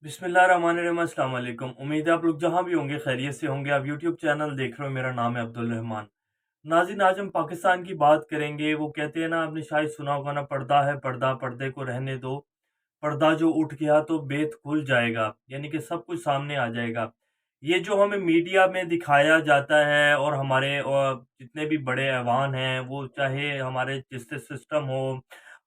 बिस्मिल्लाहिर्रहमानिर्रहीम। अस्सलाम वालेकुम। उम्मीद है आप लोग जहाँ भी होंगे खैरियत से होंगे। आप यूट्यूब चैनल देख रहे हो, मेरा नाम है अब्दुल रहमान। नाज़रीन, आज हम पाकिस्तान की बात करेंगे। वो कहते हैं ना, आपने शायद सुना होगा ना, पर्दा है पर्दा, पर्दे को रहने दो। पर्दा जो उठ गया तो बेत खुल जाएगा, यानी कि सब कुछ सामने आ जाएगा। ये जो हमें मीडिया में दिखाया जाता है और हमारे जितने भी बड़े ऐवान हैं, वो चाहे हमारे जस्टिस सिस्टम हो,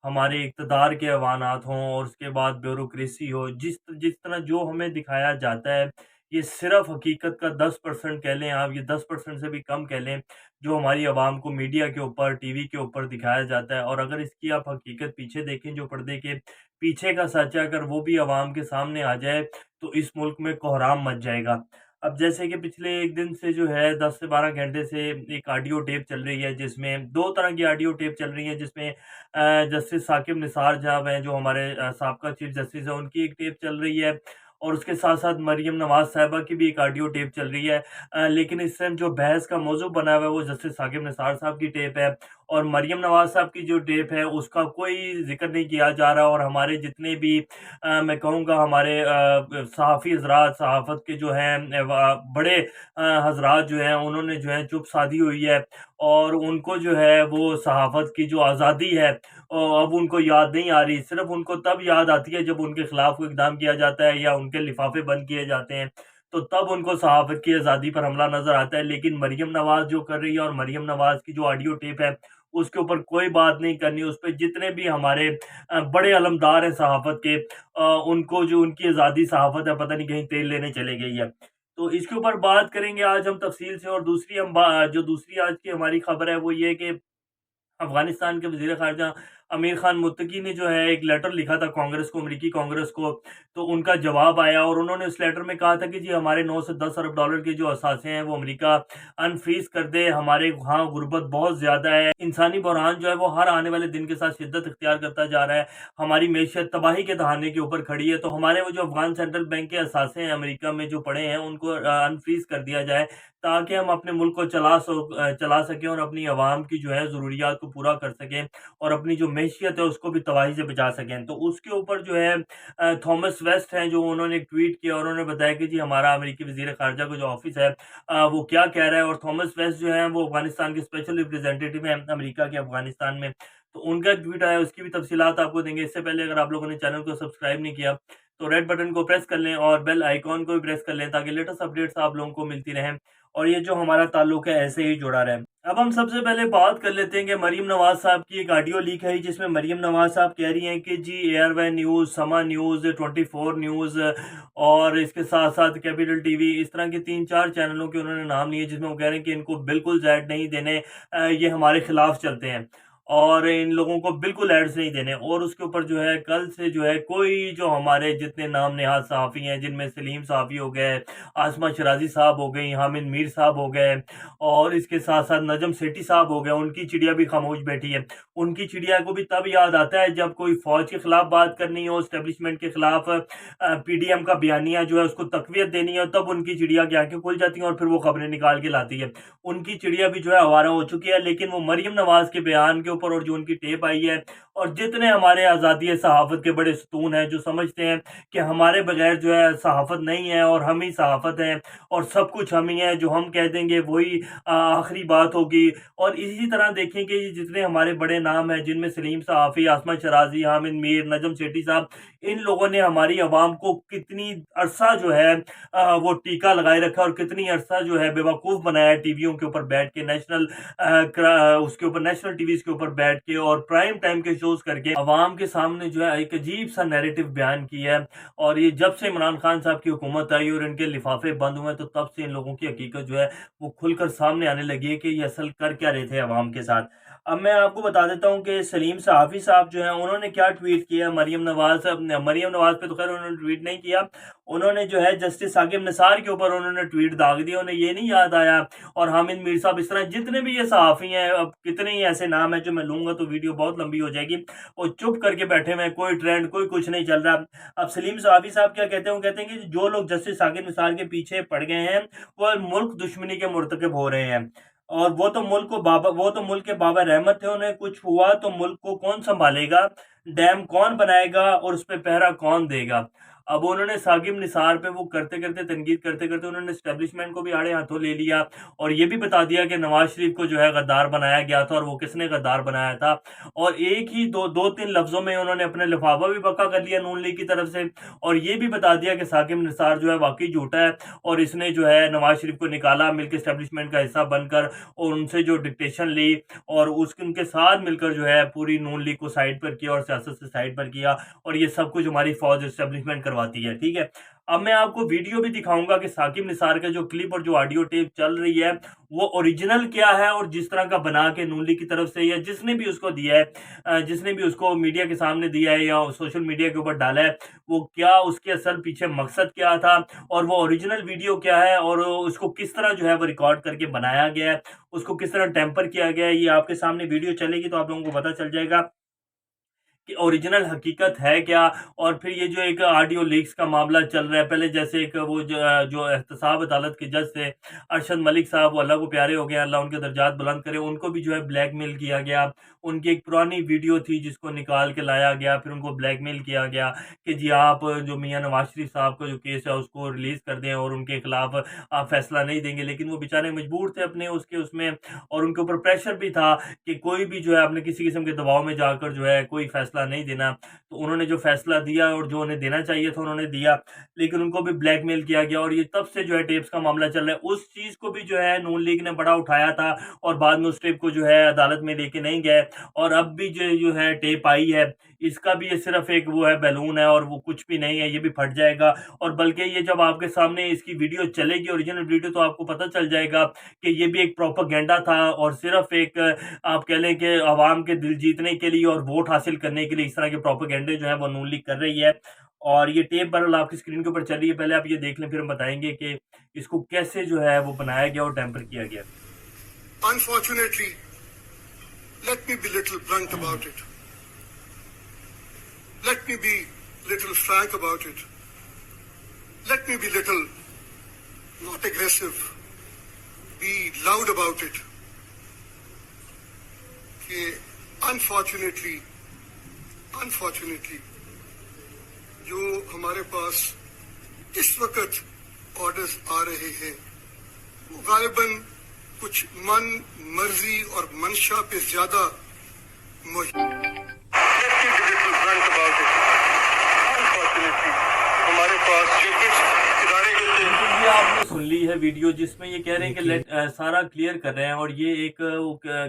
हमारे इक़्तिदार के ऐवानात हों और उसके बाद ब्यूरोक्रेसी हो, जिस जिस तरह जो हमें दिखाया जाता है, ये सिर्फ़ हकीकत का 10% कह लें आप, ये 10% से भी कम कह लें, जो हमारी आवाम को मीडिया के ऊपर, टीवी के ऊपर दिखाया जाता है। और अगर इसकी आप हकीकत पीछे देखें, जो पर्दे के पीछे का सच है, अगर वो भी अवाम के सामने आ जाए, तो इस मुल्क में कोहराम मच जाएगा। अब जैसे कि पिछले 1 दिन से जो है 10 से 12 घंटे से एक ऑडियो टेप चल रही है, जिसमें 2 तरह की ऑडियो टेप चल रही है, जिसमें जस्टिस साकिब निसार साहब हैं, जो हमारे साबका चीफ जस्टिस हैं, उनकी एक टेप चल रही है और उसके साथ-साथ मरियम नवाज़ साहिबा की भी एक ऑडियो टेप चल रही है। लेकिन इस टाइम जो बहस का मौज़ू बना हुआ है, वो जस्टिस साकिब निसार साहब की टेप है और मरियम नवाज़ साहब की जो टेप है, उसका कोई ज़िक्र नहीं किया जा रहा। और हमारे जितने भी मैं कहूँगा हमारे सहाफ़ी हज़रात, सहाफ़त के जो हैं बड़े हज़रात जो हैं, उन्होंने जो है चुप साधी हुई है और उनको जो है वो सहाफ़त की जो आज़ादी है अब उनको याद नहीं आ रही। सिर्फ़ उनको तब याद आती है जब उनके खिलाफ़ कोई इक़दाम किया जाता है या उनके लिफ़ाफ़े बंद किए जाते हैं, तो तब उनको सहाफ़त की आज़ादी पर हमला नज़र आता है। लेकिन मरियम नवाज़ जो कर रही है और मरियम नवाज़ की जो ऑडियो टेप है, उसके ऊपर कोई बात नहीं करनी। उसपे जितने भी हमारे बड़े अलमदार हैं सहाफ़त के, उनको जो उनकी आज़ादी सहाफ़त है, पता नहीं कहीं तेल लेने चली गई है। तो इसके ऊपर बात करेंगे आज हम तफ़सील से। और दूसरी हम बा जो दूसरी आज की हमारी ख़बर है, वो ये है कि अफ़गानिस्तान के वज़ीर ख़ारिजा अमीर ख़ान मुत्तकी ने जो है एक लेटर लिखा था कांग्रेस को, अमरीकी कांग्रेस को, तो उनका जवाब आया और उन्होंने उस लेटर में कहा था कि जी हमारे 9 से 10 अरब डॉलर के जो असासे हैं वो अमेरिका अनफ्रीज़ कर दे। हमारे वहाँ गुर्बत बहुत ज़्यादा है, इंसानी बहरान जो है वो हर आने वाले दिन के साथ शिद्दत इख्तियार करता जा रहा है, हमारी मईशत तबाही के दहाने के ऊपर खड़ी है। तो हमारे वो जो अफ़गान सेंट्रल बैंक के असासे हैं अमेरिका में जो पड़े हैं, उनको अनफ्रीज़ कर दिया जाए, ताकि हम अपने मुल्क को चला सकें और अपनी आवाम की जो है ज़रूरियात को पूरा कर सकें और अपनी जो मईशियत है उसको भी तबाही से बचा सकें। तो उसके ऊपर जो है थॉमस वेस्ट हैं, जो उन्होंने एक ट्वीट किया और उन्होंने बताया कि जी हमारा अमेरिकी वज़ीर ख़ारिजा का जो ऑफ़िस है वो क्या कह रहा है। और थॉमस वेस्ट जो है वो अफ़गानिस्तान के स्पेशल रिप्रेजेंटेटिव हैं अमेरिका के अफ़गानिस्तान में। तो उनका एक ट्वीट आया, उसकी भी तफ़सीलात आपको देंगे। इससे पहले अगर आप लोगों ने चैनल को सब्सक्राइब नहीं किया, तो रेड बटन को प्रेस कर लें और बेल आइकॉन को भी प्रेस कर लें, ताकि लेटेस्ट अपडेट्स आप लोगों को मिलती रहें और ये जो हमारा ताल्लुक है ऐसे ही जुड़ा रहे। अब हम सबसे पहले बात कर लेते हैं कि मरियम नवाज़ साहब की एक ऑडियो लीक है, जिसमें मरियम नवाज़ साहब कह रही हैं कि जी एयरवे न्यूज़, समा न्यूज़, 24 न्यूज़ और इसके साथ-साथ कैपिटल टीवी, इस तरह के 3-4 चैनलों के उन्होंने नाम लिए, जिसमें वो कह रहे हैं कि इनको बिल्कुल ज़ैड नहीं देने, ये हमारे खिलाफ चलते हैं और इन लोगों को बिल्कुल एड्स नहीं देने। और उसके ऊपर जो है कल से जो है कोई जो हमारे जितने नाम नेहाद सहाफ़ी हैं, जिनमें सलीम सहाफ़ी हो गए, आसमा शराज़ी साहब हो गई, हामिद मीर साहब हो गए और इसके साथ-साथ नजम सेठी साहब हो गए, उनकी चिड़िया भी खामोश बैठी है। उनकी चिड़िया को भी तब याद आता है जब कोई फ़ौज के खिलाफ बात करनी हो, एस्टेब्लिशमेंट के खिलाफ पीडीएम का बयानिया जो है उसको तक़वियत देनी हो, तब उनकी चिड़िया की आँखें खुल जाती हैं और फिर वो खबरें निकाल के लाती है। उनकी चिड़िया भी जो है आवारा हो चुकी है। लेकिन वो मरियम नवाज़ के बयान के ऊपर और जो उनकी टेप आई है और जितने हमारे आज़ादी सहाफ़त के बड़े सतून हैं, जो समझते हैं कि हमारे बगैर जो है सहाफ़त नहीं है और हम ही सहाफ़त हैं और सब कुछ हम ही हैं, जो हम कह देंगे वही आखिरी बात होगी। और इसी तरह देखें कि ये जितने हमारे बड़े नाम हैं, जिनमें सलीम सहाफ़ी, आसमा शराज़ी, हामिद मीर, नजम सेठी साहब, इन लोगों ने हमारी आवाम को कितनी अरसा जो है वो टीका लगाए रखा और कितनी अरसा जो है बेवकूफ़ बनाया है, टीवियों के ऊपर बैठ के, उसके ऊपर नेशनल टीवीज़ के ऊपर बैठ के और प्राइम टाइम के शोज़ करके अवाम के सामने जो है एक अजीब सा नैरेटिव बयान किया है। और ये जब से इमरान खान साहब की हुकूमत आई और इनके लिफाफे बंद हुए, तो तब से इन लोगों की हकीकत जो है वो खुलकर सामने आने लगी है कि ये असल कर क्या रहे थे अवाम के साथ। अब मैं आपको बता देता हूँ कि सलीम सहाफ़ी साहब जो हैं, उन्होंने क्या ट्वीट किया मरियम नवाज़ पे तो खैर उन्होंने ट्वीट नहीं किया। उन्होंने जो है जस्टिस साकिब निसार के ऊपर उन्होंने ट्वीट दाग दिया। उन्हें ये नहीं याद आया और हामिद मीर साहब, इस तरह जितने भी ये सहाफ़ी हैं, अब कितने ही ऐसे नाम हैं जो मैं लूँगा तो वीडियो बहुत लंबी हो जाएगी, वो चुप करके बैठे हुए हैं, कोई ट्रेंड, कोई कुछ नहीं चल रहा। अब सलीम सहाफ़ी साहब क्या कहते हैं, वो कहते हैं कि जो लोग जस्टिस साकिब निसार के पीछे पड़ गए हैं, वो मुल्क दुश्मनी के मुर्तकिब हो रहे हैं और वो तो मुल्क के बाबर रहमत थे, उन्हें कुछ हुआ तो मुल्क को कौन सँभालेगा, डैम कौन बनाएगा और उस पे पहरा कौन देगा। अब उन्होंने साकिब निसार पे वो करते करते तनकीद करते करते उन्होंने एस्टेब्लिशमेंट को भी आड़े हाथों ले लिया और ये भी बता दिया कि नवाज शरीफ को जो है गद्दार बनाया गया था और वो किसने गद्दार बनाया था। और एक ही दो तीन लफ्जों में उन्होंने अपने लिफाफा भी पक्का कर लिया नून लीग की तरफ से और ये भी बता दिया कि साकिब निसार जो है वाकई झूठा है और इसने जो है नवाज शरीफ को निकाला मिलकर एस्टेब्लिशमेंट का हिस्सा बनकर और उनसे जो डिक्टेशन ली और उनके साथ मिलकर जो है पूरी नून लीग को साइड पर किया और सियासत से साइड पर किया और ये सब कुछ हमारी फौज एस्टेब्लिशमेंट करवाती है। ठीक है, अब मैं आपको वीडियो भी दिखाऊंगा कि साकिब निसार का जो क्लिप और जो ऑडियो टेप चल रही है वो ओरिजिनल क्या है और जिस तरह का बना के नून लीग की तरफ से या जिसने भी उसको दिया है, जिसने भी उसको मीडिया के सामने दिया है या सोशल मीडिया के ऊपर डाला है, वो क्या उसके असल पीछे मकसद क्या था और वो ओरिजिनल वीडियो क्या है और उसको किस तरह जो है वो रिकॉर्ड करके बनाया गया है, उसको किस तरह टेम्पर किया गया है। ये आपके सामने वीडियो चलेगी तो आप लोगों को पता चल जाएगा कि ओरिजिनल हकीकत है क्या। और फिर ये जो एक ऑडियो लीक्स का मामला चल रहा है, पहले जैसे एक वो जो एहतसाब अदालत के जज थे अरशद मलिक साहब, वो अल्लाह को प्यारे हो गए, अल्लाह उनके दर्जात बुलंद करे, उनको भी जो है ब्लैकमेल किया गया। उनकी एक पुरानी वीडियो थी जिसको निकाल के लाया गया, फिर उनको ब्लैकमेल किया गया कि जी आप जो मियां नवाज शरीफ साहब का जो केस है उसको रिलीज़ कर दें और उनके खिलाफ आप फैसला नहीं देंगे। लेकिन वो बेचारे मजबूर थे अपने उसमें और उनके ऊपर प्रेशर भी था कि कोई भी जो है अपने किसी किस्म के दबाव में जाकर जो है कोई फैसला नहीं देना। तो उन्होंने जो फैसला दिया और जो उन्हें देना चाहिए था उन्होंने दिया, लेकिन उनको भी ब्लैकमेल किया गया और ये तब से जो है टेप्स का मामला चल रहा है। उस चीज़ को भी जो है नून लीग ने बड़ा उठाया था और बाद में उस टेप को जो है अदालत में लेके नहीं गए और अब भी जो है टेप आई है, इसका भी ये सिर्फ एक वो है बैलून है और वो कुछ भी नहीं है, ये भी फट जाएगा। और बल्कि ये जब आपके सामने इसकी वीडियो चलेगी ओरिजिनल वीडियो, तो आपको पता चल जाएगा कि ये भी एक प्रोपेगेंडा था और सिर्फ एक आप कह लें कि आवाम के दिल जीतने के लिए और वोट हासिल करने के लिए इस तरह के प्रोपेगेंडे जो है वो नून लीग कर रही है। और ये टेप बहरहाल आपकी स्क्रीन के ऊपर चल रही है, पहले आप ये देख लें फिर हम बताएंगे कि इसको कैसे जो है वो बनाया गया और टेम्पर किया गया। Unfortunately, let me be little blunt about it. Let me be little frank about it. Let me be little not aggressive, be loud about it. कि unfortunately जो हमारे पास इस वक्त ऑर्डर्स आ रहे हैं वो गालिबन कुछ मन मर्जी और मंशा पे ज्यादा हमारे पास जो कुछ इदारे ये आपने सुन ली है वीडियो जिसमें ये कह रहे हैं कि सारा क्लियर कर रहे हैं और ये एक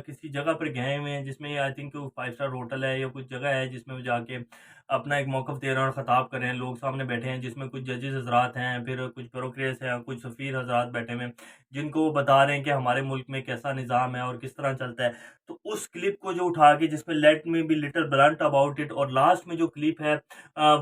किसी जगह पर गए हुए हैं जिसमें आई थिंक 5 स्टार होटल है या कुछ जगह है जिसमें वो जाके अपना एक मौक़िफ़ दे रहे हैं और ख़ताब कर रहे हैं। लोग सामने बैठे हैं जिसमें कुछ जजेस हज़रात हैं, फिर कुछ ब्यूरोक्रेट्स हैं, कुछ सफ़ीर हज़रात बैठे हुए हैं जिनको वो बता रहे हैं कि हमारे मुल्क में कैसा निज़ाम है और किस तरह चलता है। तो उस क्लिप को जो उठा के जिसमें let me be little blunt about it और लास्ट में जो क्लिप है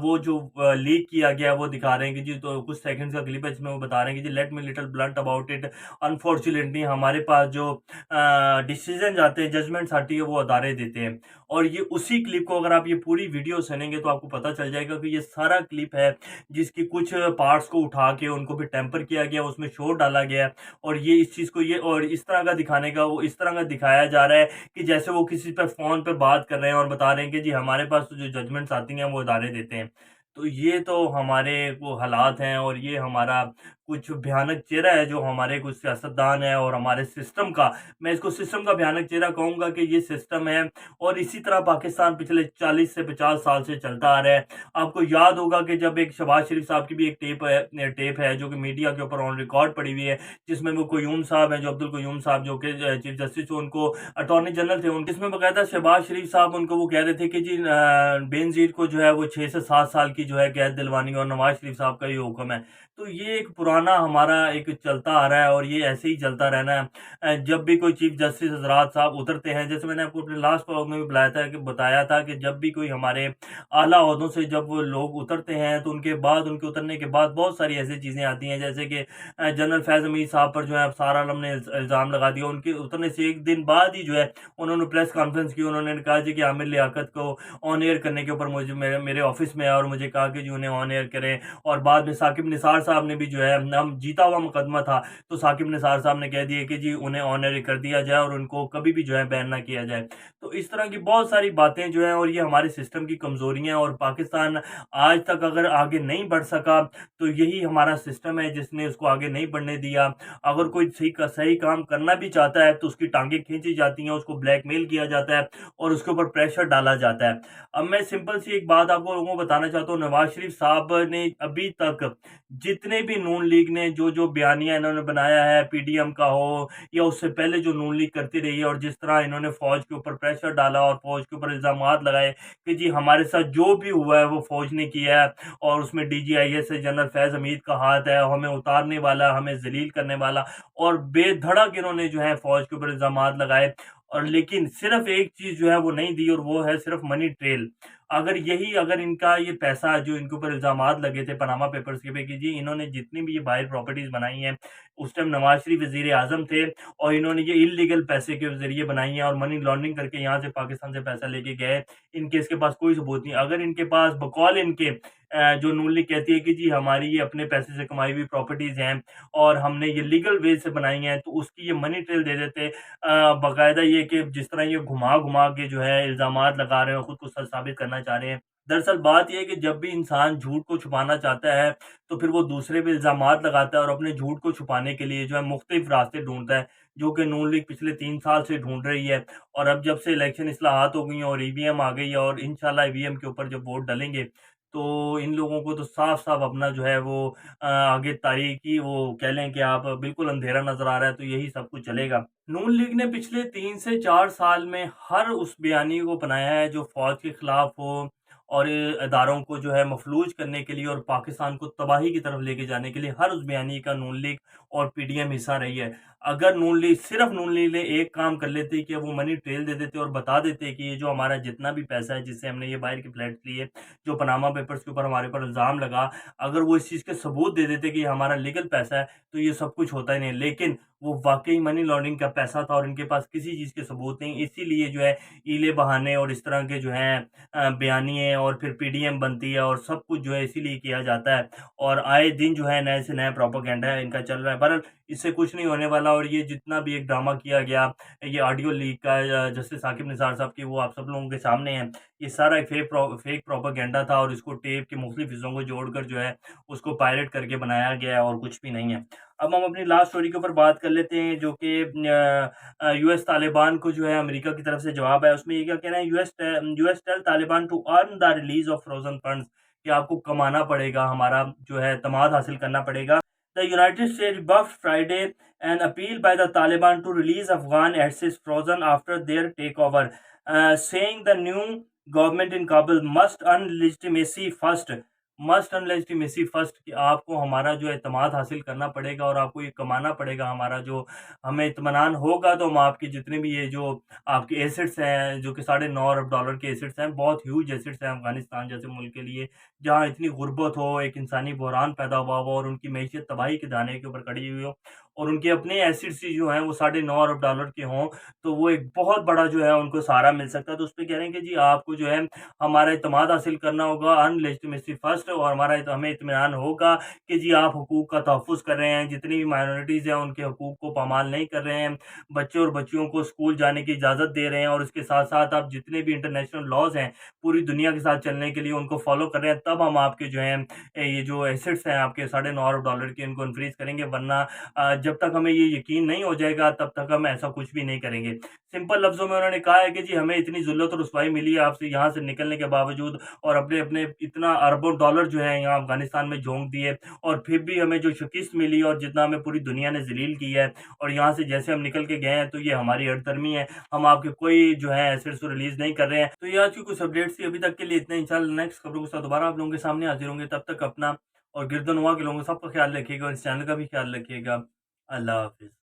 वो जो लीक किया गया वो दिखा रहे हैं कि जी तो कुछ सेकंड्स का क्लिप है जिसमें वो बता रहे हैं कि जी let me little blunt about it, unfortunately हमारे पास जो डिसीजन आते हैं, जजमेंट्स आती है वो अदारे देते हैं। और ये उसी क्लिप को अगर आप ये पूरी वीडियो सुनेंगे तो आपको पता चल जाएगा कि ये सारा क्लिप है जिसकी कुछ पार्ट्स को उठा के उनको भी टेम्पर किया गया, उसमें शोर डाला गया और ये इस चीज़ को ये और इस तरह का दिखाने का वो इस तरह का दिखाया जा रहा है कि जैसे वो किसी पर फ़ोन पर बात कर रहे हैं और बता रहे हैं कि जी हमारे पास तो जो जजमेंट्स आती हैं वो अदारे देते हैं। तो ये तो हमारे वो हालात हैं और ये हमारा कुछ भयानक चेहरा है जो हमारे कुछ सियासतदान है और हमारे सिस्टम का, मैं इसको सिस्टम का भयानक चेहरा कहूँगा कि ये सिस्टम है। और इसी तरह पाकिस्तान पिछले 40 से 50 साल से चलता आ रहा है। आपको याद होगा कि जब एक शहबाज शरीफ साहब की भी एक टेप है जो कि मीडिया के ऊपर ऑन रिकॉर्ड पड़ी हुई है, जिसमें वो क्यूम साहब हैं, जो अब्दुल क्यूम साहब जो कि चीफ जस्टिस उनको अटॉर्नी जनरल थे, उनके इसमें बाकायदा शहबाज शरीफ साहब उनको वो कह रहे थे कि जी बेनज़ीर को जो है वो 6 से 7 साल की जो है कैद दिलवानी और नवाज शरीफ साहब का ये हुक्म है। तो ये एक पुराना हमारा एक चलता आ रहा है और ये ऐसे ही चलता रहना है। जब भी कोई चीफ जस्टिस हज़रात साहब उतरते हैं, जैसे मैंने आपको अपने लास्ट व्लॉग में भी बताया था कि जब भी कोई हमारे आला ओहदों से जब वो लोग उतरते हैं तो उनके बाद उनके उतरने के बाद बहुत सारी ऐसी चीज़ें आती हैं, जैसे कि जनरल फैज़ हमीद साहब पर जो है सारा आलम ने इल्ज़ाम लगा दिया। उनके उतरने से एक दिन बाद ही जो है उन्होंने प्रेस कॉन्फ्रेंस की, उन्होंने कहा जी कि आमिर लियाकत को ऑन एयर करने के ऊपर मुझे मेरे ऑफिस में आया और मुझे کہا کہ جی انہیں آن ایئر کریں، اور بعد میں ثاقب نثار صاحب نے بھی جو ہے، ہم جیتا ہوا مقدمہ تھا تو ثاقب نثار صاحب نے کہہ دیا کہ جی انہیں آن ایئر کر دیا جائے اور ان کو کبھی بھی جو ہے بین نہ کیا جائے۔ تو اس طرح کی بہت ساری باتیں جو ہیں، اور یہ ہمارے سسٹم کی کمزوریاں ہیں، اور پاکستان آج تک اگر آگے نہیں بڑھ سکا تو یہی ہمارا سسٹم ہے جس نے اس کو آگے نہیں بڑھنے دیا۔ اگر کوئی صحیح کام کرنا بھی چاہتا ہے تو اس کی ٹانگیں کھینچی جاتی ہیں، اس کو بلیک میل کیا جاتا ہے اور اس کے اوپر پریشر ڈالا جاتا ہے۔ اب میں سمپل سی ایک بات آپ کو لوگوں کو بتانا چاہتا ہوں، نواز شریف صاحب نے ابھی تک جتنے بھی نون لیگ نے جو بیانیہ انہوں نے بنایا ہے، پی ڈی ایم کا ہو یا اس سے پہلے جو نون لیگ کرتی رہی ہے، اور جس طرح انہوں نے فوج کے اوپر پریشر ڈالا اور فوج کے اوپر الزامات لگائے کہ جی ہمارے ساتھ جو بھی ہوا ہے وہ فوج نے کیا ہے، اور اس میں ڈی جی آئی ایس سے جنرل فیض حمید کا ہاتھ ہے، ہمیں اتارنے والا، ہمیں ذلیل کرنے والا، اور بے دھڑک انہوں نے جو ہے فوج کے اوپر الزامات لگائے، اور لیکن صرف ایک چیز جو ہے وہ نہیں دی، اور وہ ہے صرف منی ٹریل۔ اگر ان کا یہ پیسہ جو ان کے اوپر الزامات لگے تھے پاناما پیپرز کے پہ کہ جی انہوں نے جتنی بھی یہ باہر پراپرٹیز بنائی ہیں، اس ٹائم نواز شریف وزیر اعظم تھے اور انہوں نے یہ انلیگل پیسے کے ذریعے بنائی ہیں اور منی لانڈرنگ کر کے یہاں سے پاکستان سے پیسہ لے کے گئے، ان کے اس کے پاس کوئی ثبوت نہیں۔ اگر ان کے پاس بقول ان کے جو نون لیگ کہتی ہے کہ جی ہماری یہ اپنے پیسے سے کمائی ہوئی پراپرٹیز ہیں اور ہم نے یہ لیگل وے سے بنائی ہیں، تو اس کی یہ منی ٹریل دے دیتے، باقاعدہ یہ کہ جس طرح یہ گھما کے جو ہے الزامات لگا رہے ہیں، خود کو سچ ثابت کرنا چاہ رہے ہیں۔ دراصل بات یہ ہے کہ جب بھی انسان جھوٹ کو چھپانا چاہتا ہے تو پھر وہ دوسرے پہ الزامات لگاتا ہے اور اپنے جھوٹ کو چھپانے کے لیے جو ہے مختلف راستے ڈھونڈتا ہے، جو کہ نون لیگ پچھلے 3 سال سے ڈھونڈ رہی ہے۔ اور اب جب سے الیکشن اصلاحات ہو گئی ہیں اور ای وی ایم آ گئی ہے، اور انشاءاللہ ای وی ایم کے اوپر جب ووٹ ڈلیں گے تو ان لوگوں کو تو صاف صاف اپنا جو ہے وہ آگے تاریخی وہ کہہ لیں کہ آپ بالکل اندھیرا نظر آ رہا ہے، تو یہی سب کچھ چلے گا۔ نون لیگ نے پچھلے 3 سے 4 سال میں ہر اس بیانیے کو بنایا ہے جو فوج کے خلاف ہو، اور اداروں کو جو ہے مفلوج کرنے کے لیے اور پاکستان کو تباہی کی طرف لے کے جانے کے لیے ہر اس بیانیے کا نون لیگ اور پی ڈی ایم حصہ رہی ہے۔ اگر صرف نون لیگ نے ایک کام کر لیتے کہ وہ منی ٹریل دے دیتے اور بتا دیتے کہ یہ جو ہمارا جتنا بھی پیسہ ہے جس سے ہم نے یہ باہر کے فلیٹس لیے، جو پاناما پیپرز کے اوپر ہمارے پر الزام لگا، اگر وہ اس چیز کے ثبوت دے دیتے کہ یہ ہمارا لیگل پیسہ ہے تو یہ سب کچھ ہوتا ہی نہیں، لیکن وہ واقعی منی لانڈرنگ کا پیسہ تھا اور ان کے پاس کسی چیز کے ثبوت نہیں، اسی لیے جو ہے ایلے بہانے اور اس طرح کے جو ہیں بیانیے اور پھر پی ڈی ایم بنتی ہے اور سب کچھ جو ہے اسی لیے کیا جاتا ہے، اور آئے دن جو ہے نئے سے نیا پروپیگنڈا ان کا چل رہا ہے۔ بہرحال اس سے کچھ نہیں ہونے والا، اور یہ جتنا بھی ایک ڈرامہ کیا گیا، یہ آڈیو لیک کا جسٹس ثاقب نثار صاحب کی، وہ آپ سب لوگوں کے سامنے ہے، یہ سارا ایک فیک پروپیگنڈا تھا، اور اس کو ٹیپ کے مختلف حصوں کو جوڑ کر جو ہے اس کو پائریٹ کر کے بنایا گیا ہے اور کچھ بھی نہیں ہے۔ اب ہم اپنی لاسٹ سٹوری کے اوپر بات کر لیتے ہیں، جو کہ یو ایس طالبان کو جو ہے امریکہ کی طرف سے جواب ہے۔ اس میں یہ کیا کہہ رہے ہیں، U S tell Taliban to earn the release of frozen funds, کہ آپ کو کمانا پڑے گا، ہمارا جو ہے اعتماد حاصل کرنا پڑے گا۔ The United States rebuffed Friday an appeal by the Taliban to release Afghan assets frozen after their takeover, saying the new government in Kabul must earn legitimacy first، کہ آپ کو ہمارا جو اعتماد حاصل کرنا پڑے گا اور آپ کو یہ کمانا پڑے گا، ہمارا جو ہمیں اطمینان ہوگا تو ہم آپ کے جتنے بھی یہ جو آپ کے ایسٹس ہیں، جو کہ $9.5 ارب کے ایسٹس ہیں، بہت ہیوج ایسٹس ہیں افغانستان جیسے ملک کے لیے، جہاں اتنی غربت ہو، ایک انسانی بحران پیدا ہوا ہو اور ان کی معیشت تباہی کے دانے کے اوپر کھڑی ہوئی ہو، اور ان کے اپنے ایسٹس جو ہیں وہ $9.5 ارب کے ہوں، تو وہ ایک بہت بڑا جو ہے ان کو سہارا مل سکتا ہے۔ تو اس پہ کہہ رہے ہیں کہ جی آپ کو جو ہے ہمارا اعتماد حاصل کرنا ہوگا، ارن لیجٹمیسی فرسٹ، اور ہمیں اطمینان ہوگا کہ جی آپ حقوق کا تحفظ کر رہے ہیں، جتنی بھی مائنورٹیز ہیں ان کے حقوق کو پامال نہیں کر رہے ہیں، بچے اور بچیوں کو اسکول جانے کی اجازت دے رہے ہیں، اور اس کے ساتھ ساتھ آپ جتنے بھی انٹرنیشنل لاز ہیں پوری دنیا کے ساتھ چلنے کے لیے ان کو فالو کر رہے ہیں، تب ہم آپ کے جو ہیں یہ جو ایسٹس ہیں آپ کے $9.5 ارب کے، ان کو انفریز کریں گے، ورنہ جب تک ہمیں یہ یقین نہیں ہو جائے گا تب تک ہم ایسا کچھ بھی نہیں کریں گے۔ سمپل لفظوں میں انہوں نے کہا ہے کہ جی ہمیں اتنی ذلت اور رسوائی ملی ہے آپ سے یہاں سے نکلنے کے باوجود، اور اپنے اتنا اربوں ڈالر جو ہے یہاں افغانستان میں جھونک دیے، اور پھر بھی ہمیں جو شکست ملی اور جتنا ہمیں پوری دنیا نے ذلیل کی ہے، اور یہاں سے جیسے ہم نکل کے گئے ہیں تو یہ ہماری ہڑدرمی ہے، ہم آپ کے کوئی جو ہے ایسٹس کو ریلیز نہیں کر رہے ہیں۔ تو یہ آج کی کچھ اپڈیٹس تھی، ابھی تک کے لیے اتنا، انشاءاللہ نیکسٹ خبروں کے ساتھ دوبارہ آپ لوگوں کے سامنے حاضر ہوں گے، تب تک اپنا اور گرد و نواح کے لوگوں سب کا خیال رکھیے گا، اور اس چینل کا بھی خیال رکھیے گا۔ اللہ حافظ۔